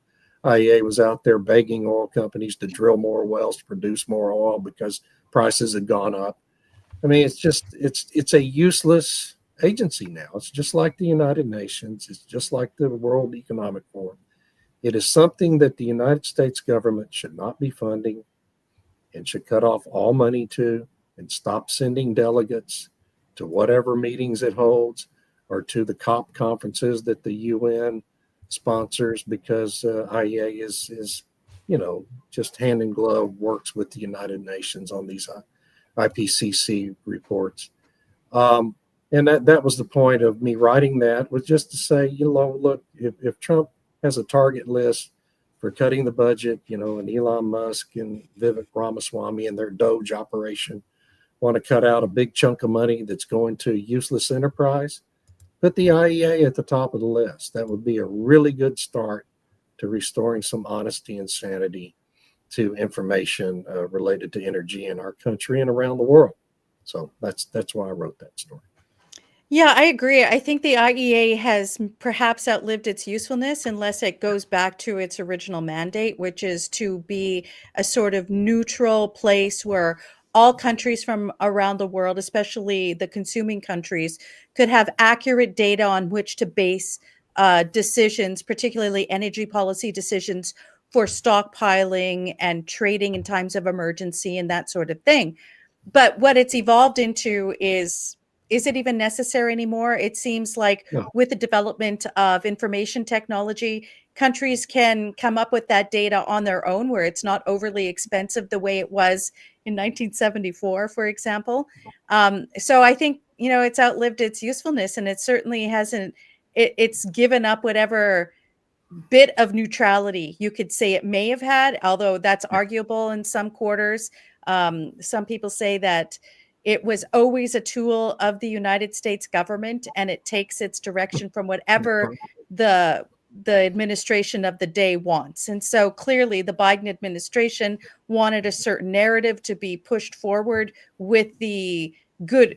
IEA, was out there begging oil companies to drill more wells to produce more oil because prices had gone up. I mean, it's a useless agency now. It's just like the United Nations. It's just like the World Economic Forum. It is something that the United States government should not be funding and should cut off all money to and stop sending delegates to whatever meetings it holds or to the COP conferences that the UN sponsors, because IEA is just hand in glove works with the United Nations on these IPCC reports. And that was the point of me writing that, was just to say, look, if Trump has a target list for cutting the budget, and Elon Musk and Vivek Ramaswamy and their Doge operation want to cut out a big chunk of money that's going to useless enterprise, put the IEA at the top of the list. That would be a really good start to restoring some honesty and sanity to information related to energy in our country and around the world. So that's why I wrote that story. Yeah, I agree. I think the IEA has perhaps outlived its usefulness unless it goes back to its original mandate, which is to be a sort of neutral place where all countries from around the world, especially the consuming countries, could have accurate data on which to base decisions, particularly energy policy decisions for stockpiling and trading in times of emergency and that sort of thing. But what it's evolved into is is it even necessary anymore? It seems like No. with the development of information technology, countries can come up with that data on their own where it's not overly expensive the way it was in 1974, for example. So I think, it's outlived its usefulness, and it certainly hasn't, it's given up whatever bit of neutrality you could say it may have had, although that's arguable in some quarters. Some people say that it was always a tool of the United States government, and it takes its direction from whatever the administration of the day wants. And so clearly the Biden administration wanted a certain narrative to be pushed forward with the good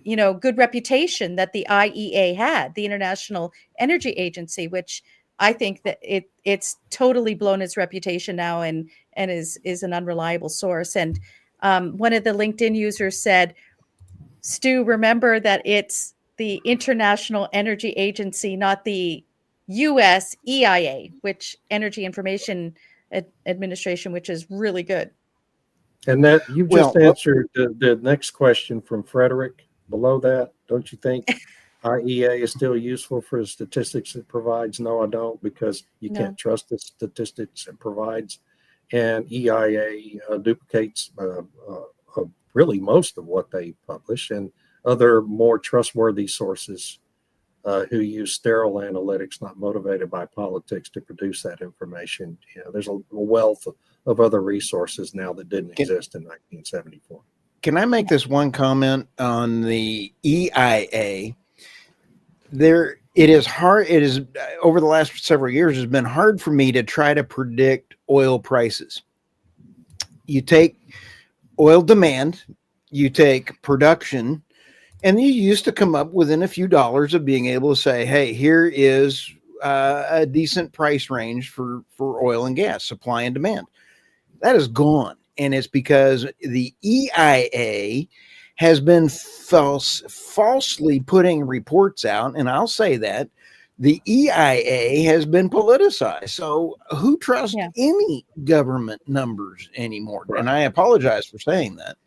reputation that the IEA had, the International Energy Agency, which I think that it's totally blown its reputation now and is an unreliable source. And one of the LinkedIn users said, Stu, remember that it's the International Energy Agency, not the US EIA, which Energy Information Administration, which is really good. And that you just Well, answered the next question from Frederick below that. Don't you think IEA is still useful for the statistics it provides? No, I don't, because you can't trust the statistics it provides. And EIA duplicates really most of what they publish, and other more trustworthy sources who use sterile analytics, not motivated by politics, to produce that information. There's a wealth of other resources now that didn't exist in 1974. Can I make this one comment on the EIA? It is hard. It is over the last several years, it's been hard for me to try to predict oil prices. You take oil demand, you take production, and you used to come up within a few dollars of being able to say, hey, here is a decent price range for oil and gas, supply and demand. That is gone. And it's because the EIA has been falsely putting reports out. And I'll say that the EIA has been politicized. So who trusts any government numbers anymore? Right. And I apologize for saying that.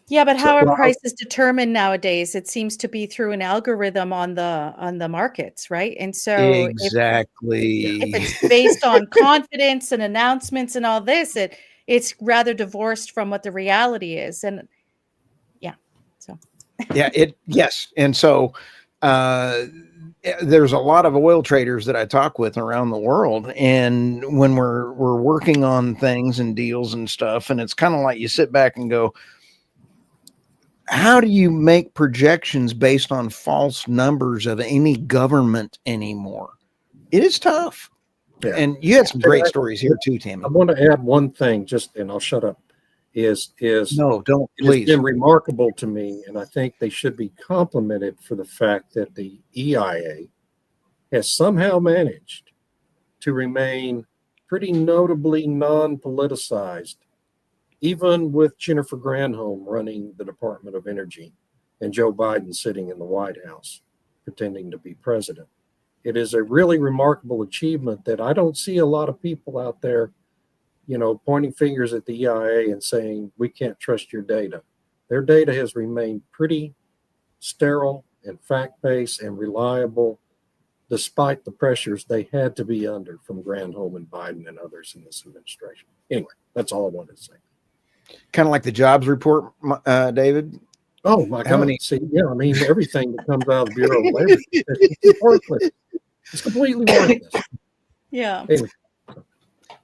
Yeah, but how are prices determined nowadays? It seems to be through an algorithm on the markets, right? And so exactly, if it's based on confidence and announcements and all this, it's rather divorced from what the reality is. And yes. And so there's a lot of oil traders that I talk with around the world, and when we're working on things and deals and stuff, and it's kind of like you sit back and go, how do you make projections based on false numbers of any government anymore? It is tough. Yeah. And you had some great stories here too, Tammy. I want to add one thing, and I'll shut up. No, don't, please. It's been remarkable to me, and I think they should be complimented for the fact that the EIA has somehow managed to remain pretty notably non-politicized, even with Jennifer Granholm running the Department of Energy and Joe Biden sitting in the White House pretending to be president. It is a really remarkable achievement that I don't see a lot of people out there, pointing fingers at the EIA and saying, we can't trust your data. Their data has remained pretty sterile and fact-based and reliable, despite the pressures they had to be under from Granholm and Biden and others in this administration. Anyway, that's all I wanted to say. Kind of like the jobs report, David. Oh my God! Everything that comes out of the Bureau of Labor is worthless. It's completely worthless. Yeah. Anyway.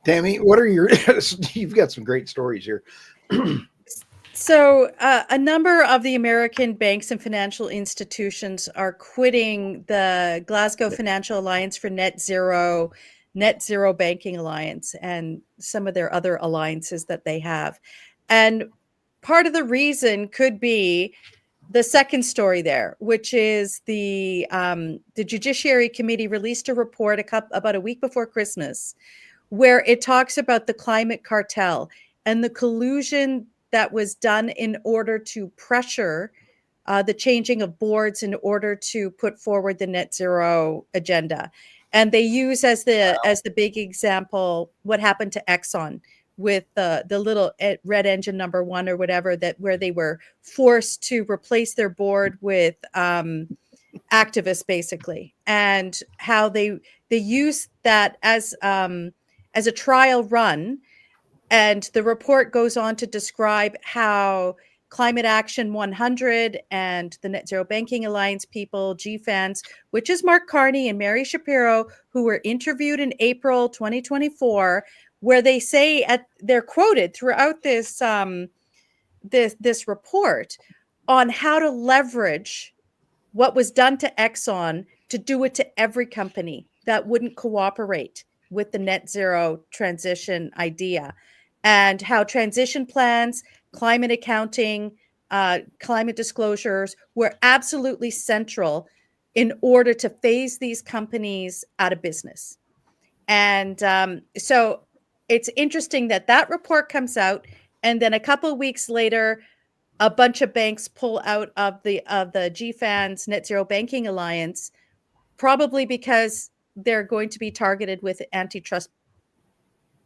Tammy, what are your? You've got some great stories here. So, a number of the American banks and financial institutions are quitting the Glasgow Financial Alliance for Net Zero Banking Alliance, and some of their other alliances that they have. And part of the reason could be the second story there, which is the Judiciary Committee released a report about a week before Christmas, where it talks about the climate cartel and the collusion that was done in order to pressure the changing of boards in order to put forward the net zero agenda. And they use as the big example what happened to Exxon with the little red engine number 1 or whatever, that where they were forced to replace their board with activists, basically, and how they use that as a trial run. And the report goes on to describe how Climate Action 100 and the Net Zero Banking Alliance people, GFANs, which is Mark Carney and Mary Shapiro, who were interviewed in April 2024, where they say they're quoted throughout this this report on how to leverage what was done to Exxon to do it to every company that wouldn't cooperate with the net zero transition idea, and how transition plans, climate accounting, climate disclosures were absolutely central in order to phase these companies out of business. And so it's interesting that report comes out, and then a couple of weeks later, a bunch of banks pull out of the GFAN's Net Zero Banking Alliance, probably because they're going to be targeted with antitrust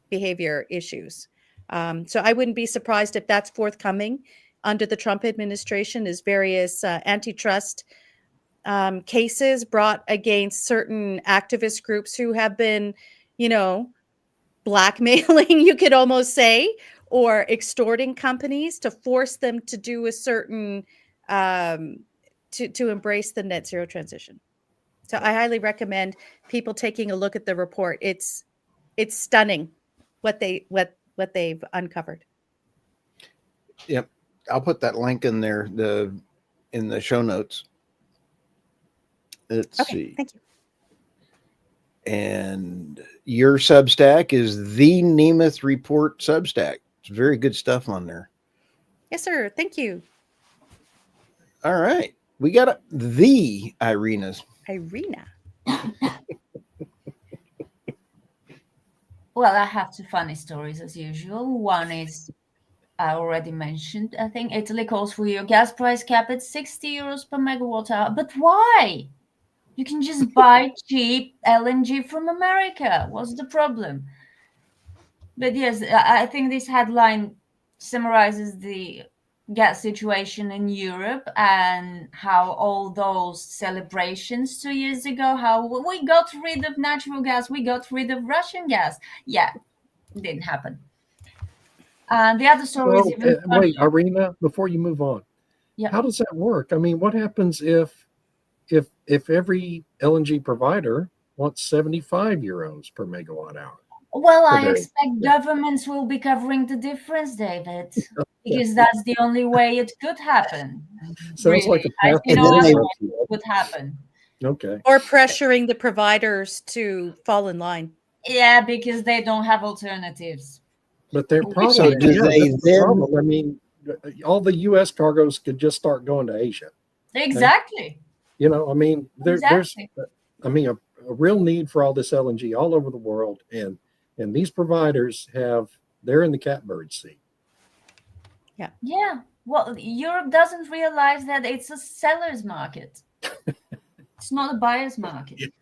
behavior issues. So I wouldn't be surprised if that's forthcoming under the Trump administration, is various antitrust cases brought against certain activist groups who have been, blackmailing, you could almost say, or extorting companies to force them to do a certain to embrace the net zero transition. So I highly recommend people taking a look at the report. It's stunning what they've uncovered. Yep, I'll put that link in there in the show notes. Let's see. Thank you. And your Substack is the Nemeth Report Substack. It's very good stuff on there. Yes, sir. Thank you. All right. We got the Irina's. Irina. Well, I have two funny stories as usual. One is, I already mentioned, I think Italy calls for your gas price cap at 60 euros per megawatt hour. But why? You can just buy cheap LNG from America. What's the problem? But yes, I think this headline summarizes the gas situation in Europe and how all those celebrations 2 years ago, how we got rid of natural gas, we got rid of Russian gas. Yeah, it didn't happen. And the other story is even wait, Irina, before you move on, how does that work? I mean, what happens if every LNG provider wants 75 euros per megawatt hour? Well, I expect governments will be covering the difference, David, because that's the only way it could happen. Sounds like a path would happen. Okay. Or pressuring the providers to fall in line. Yeah, because they don't have alternatives. But they're probably so do they then? I mean, all the U.S. cargoes could just start going to Asia. Exactly. I mean, there's a real need for all this LNG all over the world, and these providers they're in the catbird seat. Yeah. Well, Europe doesn't realize that it's a seller's market. It's not a buyer's market.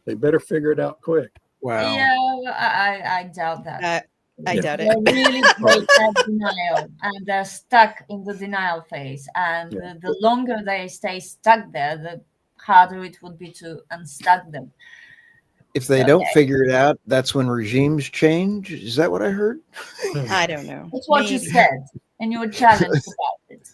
They better figure it out quick. Wow. Yeah, I doubt that. I doubt it. They're really great at denial, and they're stuck in the denial phase. And the longer they stay stuck there, the harder it would be to unstuck them. If they don't figure it out, that's when regimes change. Is that what I heard? I don't know. That's what you said, and you were challenged about it.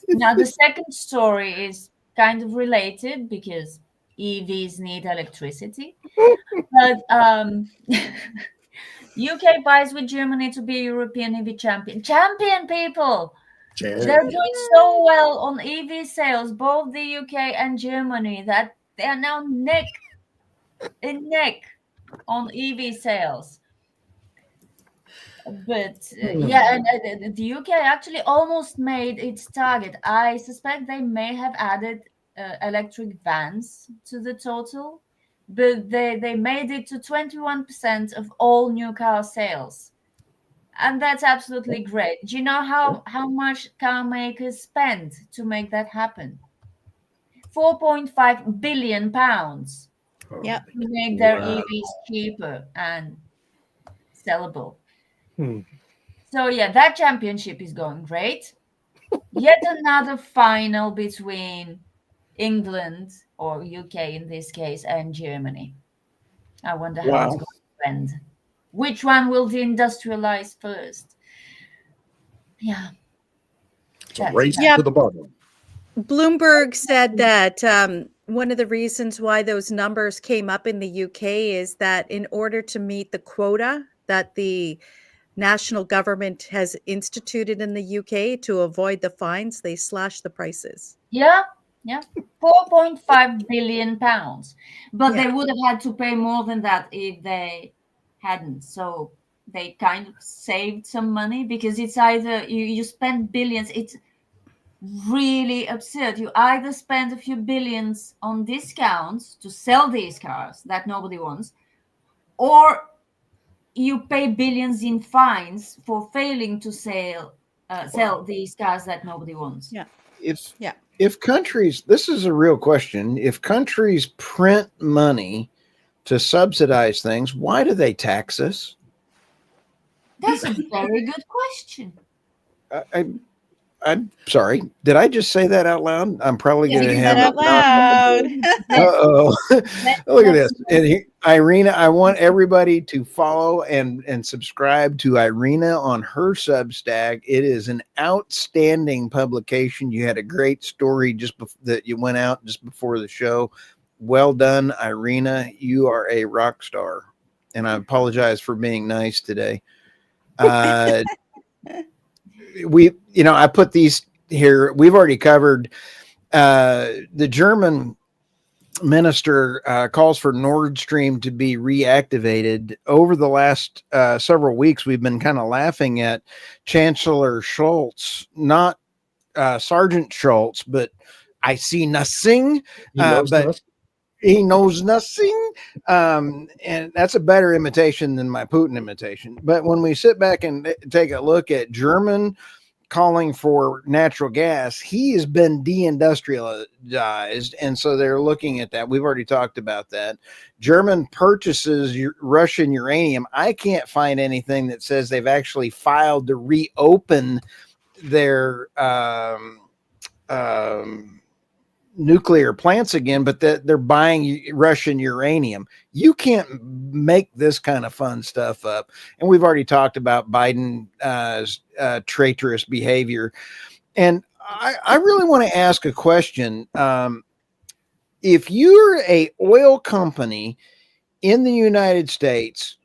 Now, the second story is kind of related because EVs need electricity. But UK buys with Germany to be European EV champion. Champion, people! They're doing so well on EV sales, both the UK and Germany, that they are now neck and neck on EV sales. But and the UK actually almost made its target. I suspect they may have added electric vans to the total, but they made it to 21% of all new car sales. And that's absolutely great. Do you know how much car makers spend to make that happen? £4.5 billion to make their EVs cheaper. And sellable. Hmm. So yeah, that championship is going great. Yet another final between England, or UK in this case, and Germany. I wonder how it's Wow. going to end. Which one will deindustrialize first? Yeah. It's a race Yeah. to the bottom. Bloomberg said that one of the reasons why those numbers came up in the UK is that in order to meet the quota that the national government has instituted in the UK to avoid the fines, they slashed the prices. Yeah. 4.5 billion pounds. But Yeah. they would have had to pay more than that if they hadn't. So they kind of saved some money, because it's either you spend billions. It's really absurd. You either spend a few billions on discounts to sell these cars that nobody wants, or you pay billions in fines for failing to sell these cars that nobody wants. Yeah. If countries, this is a real question, if countries print money to subsidize things, why do they tax us? That's a very good question. I'm sorry. Did I just say that out loud? I'm probably Yeah, going to you have said out loud. Uh-oh. Look at this. And Irina, I want everybody to follow and subscribe to Irina on her Substack. It is an outstanding publication. You had a great story that you went out just before the show. Well done, Irina. You are a rock star. And I apologize for being nice today. I put these here. We've already covered the German minister calls for Nord Stream to be reactivated. Over the last several weeks, we've been kind of laughing at Chancellor Scholz, not Sergeant Schultz, but I see nothing. He knows nothing. And that's a better imitation than my Putin imitation. But when we sit back and take a look at German calling for natural gas, he has been deindustrialized. And so they're looking at that. We've already talked about that. German purchases Russian uranium. I can't find anything that says they've actually filed to reopen their nuclear plants again, but that they're buying Russian uranium. You can't make this kind of fun stuff up. And we've already talked about Biden's traitorous behavior. And I really want to ask a question. If you're a oil company in the United States,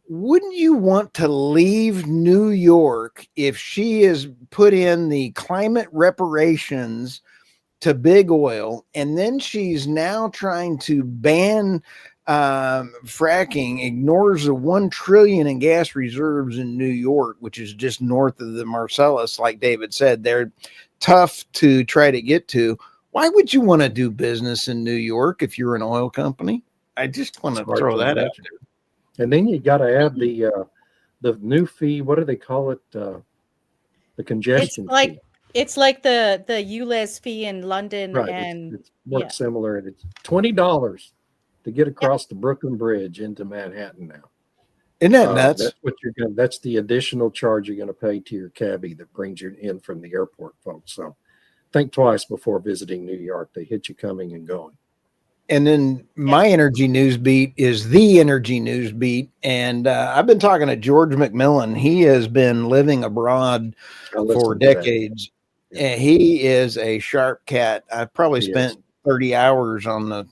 wouldn't you want to leave New York if she has put in the climate reparations to big oil, and then she's now trying to ban fracking, ignores the 1 trillion in gas reserves in New York, which is just north of the Marcellus? Like David said, they're tough to try to get to. Why would you want to do business in New York if you're an oil company? I just want to throw that out there. And then you got to add the new fee. What do they call it? The congestion fee. It's like the ULEZ fee in London, right? And it's works similar, and it's $20 to get across the Brooklyn Bridge into Manhattan now. Isn't that nuts? That's what you're going. That's the additional charge you're going to pay to your cabbie that brings you in from the airport, folks. So think twice before visiting New York. They hit you coming and going. And then my energy news beat is the energy news beat. And I've been talking to George McMillan. He has been living abroad for decades. And he is a sharp cat. I've probably spent 30 hours on the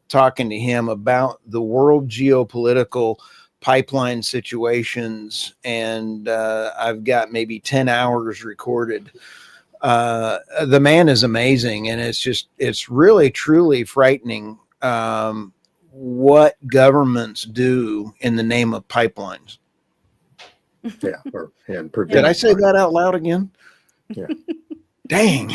talking to him about the world geopolitical pipeline situations. And I've got maybe 10 hours recorded. The man is amazing, and it's really truly frightening what governments do in the name of pipelines. Yeah, and did I say that out loud again? Yeah. Dang.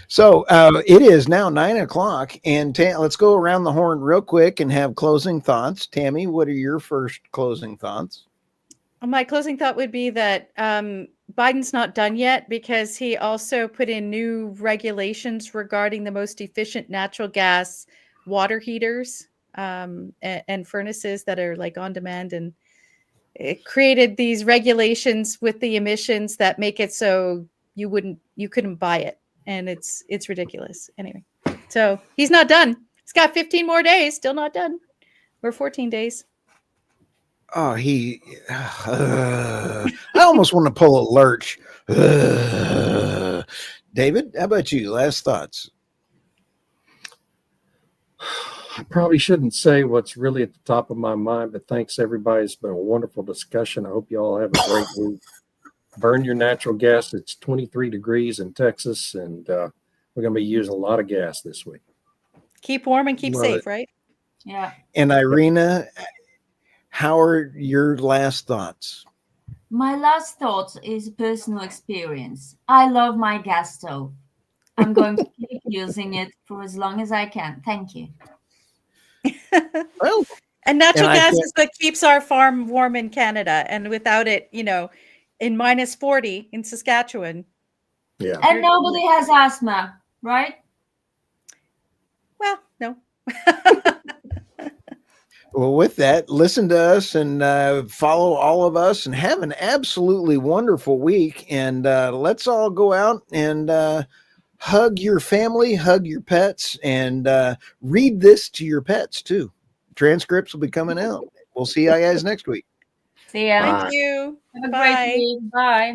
So it is now 9:00, and let's go around the horn real quick and have closing thoughts. Tammy, what are your first closing thoughts? My closing thought would be that Biden's not done yet, because he also put in new regulations regarding the most efficient natural gas water heaters and furnaces that are like on demand, and it created these regulations with the emissions that make it so you couldn't buy it, and it's ridiculous. Anyway, so he's not done. He's got 15 more days, still not done. We're 14 days. Oh, I almost want to pull a lurch. David, how about you? Last thoughts? I probably shouldn't say what's really at the top of my mind, but thanks everybody. It's been a wonderful discussion. I hope you all have a great week. Burn your natural gas. It's 23 degrees in Texas, and we're going to be using a lot of gas this week. Keep warm and keep Love safe, it. right? Yeah. And Irina, how are your last thoughts? My last thought is personal experience. I love my gas stove. I'm going to keep using it for as long as I can. Thank you. Well, And natural And I gas can't- is what keeps our farm warm in Canada. And without it, in minus 40 in Saskatchewan. Yeah. And nobody has asthma, right? Well, no. well, with that, listen to us and follow all of us and have an absolutely wonderful week. And let's all go out and hug your family, hug your pets, and read this to your pets too. Transcripts will be coming out. We'll see you guys next week. See ya. Thank you. Have a Bye. great week. Bye.